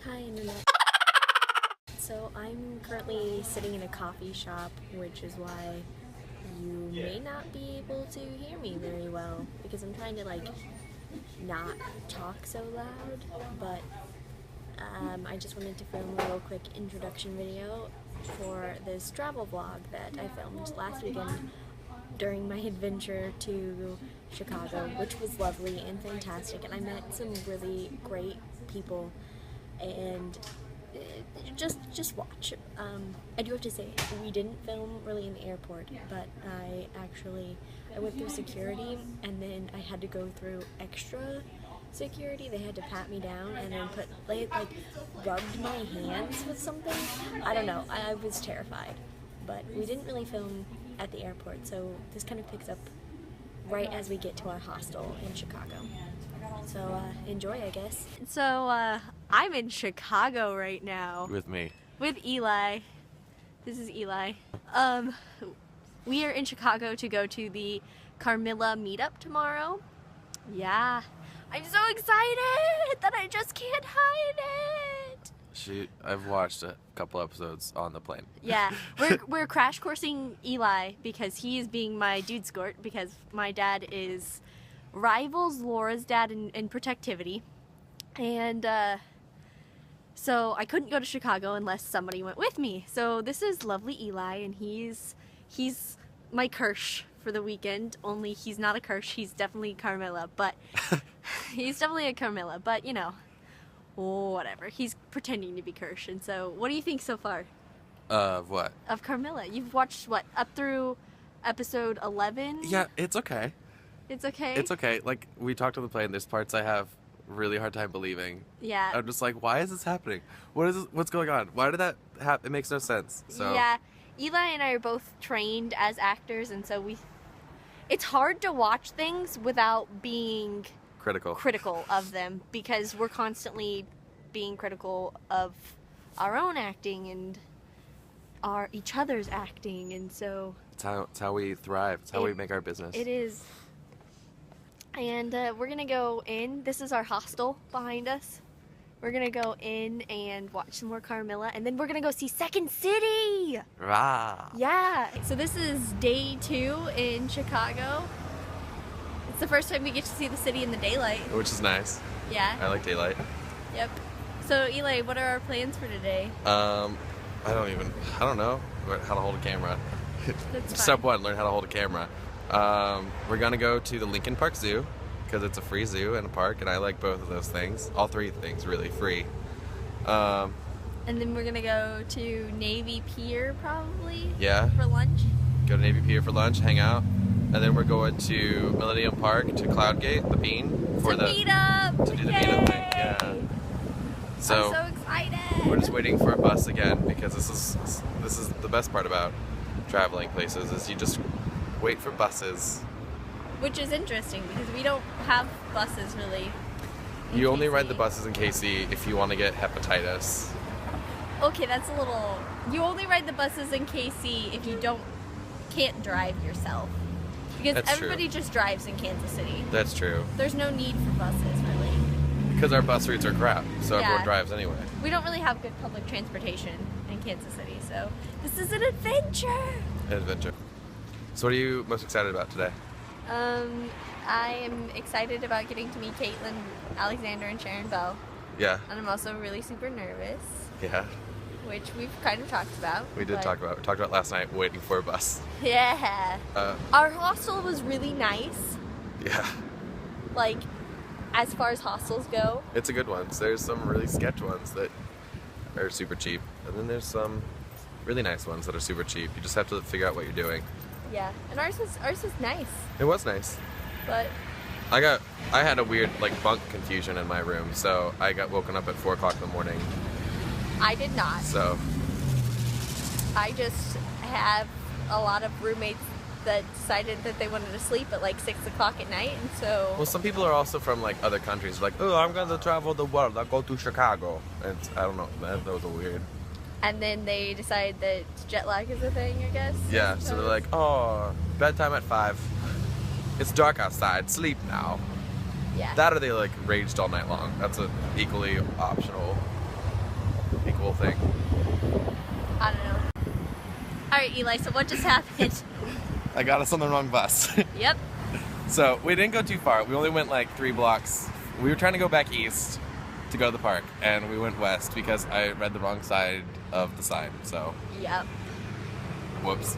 Hi, Internet. So I'm currently sitting in a coffee shop, which is why you may not be able to hear me very well, because I'm trying to not talk so loud, but I just wanted to film a real quick introduction video for this travel vlog that I filmed last weekend during my adventure to Chicago, which was lovely and fantastic, and I met some really great people, and just watch. I do have to say, we didn't film really in the airport, but I went through security, and then I had to go through extra security. They had to pat me down and then rubbed my hands with something. I don't know, I was terrified, but we didn't really film at the airport, so this kind of picks up right as we get to our hostel in Chicago. So enjoy, I guess. So I'm in Chicago right now. With me. With Eli. This is Eli. We are in Chicago to go to the Carmilla meetup tomorrow. Yeah. I'm so excited that I just can't hide it. I've watched a couple episodes on the plane. Yeah, we're crash coursing Eli because he is being my dude escort, because my dad rivals Laura's dad in protectivity, and so I couldn't go to Chicago unless somebody went with me. So this is lovely Eli, and he's my Kirsch for the weekend, only he's not a Kirsch, he's definitely Carmilla, but he's definitely a Carmilla, but you know, whatever. He's pretending to be Kirsch. And so, what do you think so far? Of what? Of Carmilla. You've watched, what, up through episode 11? Yeah, it's okay. It's okay? It's okay. Like, we talked on the plane, there's parts I have really hard time believing. Yeah. I'm just like, why is this happening? What's going on? Why did that happen? It makes no sense. So yeah. Eli and I are both trained as actors, and so it's hard to watch things without being critical of them, because we're constantly being critical of our own acting and each other's acting, and so it's how we thrive. It's how we make our business. It is. And we're gonna go in. This is our hostel behind us. We're gonna go in and watch some more Carmilla, and then we're gonna go see Second City. Rah. Yeah. So this is day 2 in Chicago. It's the first time we get to see the city in the daylight. Which is nice. Yeah. I like daylight. Yep. So Eli, what are our plans for today? I don't know how to hold a camera. That's fine. Step 1, learn how to hold a camera. We're gonna go to the Lincoln Park Zoo, because it's a free zoo and a park, and I like both of those things. All three things really free. And then we're gonna go to Navy Pier probably. Yeah. For lunch. Go to Navy Pier for lunch, hang out, and then we're going to Millennium Park to Cloudgate, the Bean, for to meetup. to do the Yay! meetup thing. Yeah. So I'm so excited. we're just waiting for a bus again, because this is the best part about traveling places, is you just wait for buses. Which is interesting, because we don't have buses really. You only KC. ride the buses in KC if you want to get hepatitis. Okay, that's a little. You only ride the buses in KC if you can't drive yourself, because That's everybody just drives in Kansas City. That's true. There's no need for buses really. Because our bus routes are crap, so Yeah. everyone drives anyway. We don't really have good public transportation in Kansas City, so this is an adventure. Adventure. So what are you most excited about today? I am excited about getting to meet Caitlin, Alexander, and Sharon Bell. Yeah. And I'm also really super nervous, Yeah. which we've kind of talked about. We did talk about. We talked about last night waiting for a bus. Yeah. Uh, Our hostel was really nice, yeah. like, as far as hostels go. It's a good one. There's some really sketch ones that are super cheap, and then there's some really nice ones that are super cheap. You just have to figure out what you're doing. Yeah. And ours was nice, It was nice. but I had a weird bunk confusion in my room, so I got woken up at 4 o'clock in the morning. I did not. So I just have a lot of roommates that decided that they wanted to sleep at 6 o'clock at night, and so... well, some people are also from other countries, like, oh, I'm gonna travel the world. I'll go to Chicago. And I don't know, that was weird. And then they decide that jet lag is a thing, I guess. Yeah, so they're like, oh, bedtime at 5. It's dark outside. Sleep now. Yeah. That or they raged all night long. That's equally optional. Alright, Eli, so what just happened? I got us on the wrong bus. Yep. So we didn't go too far. We only went like 3 blocks. We were trying to go back east to go to the park, and we went west because I read the wrong side of the sign. So, Yep. whoops.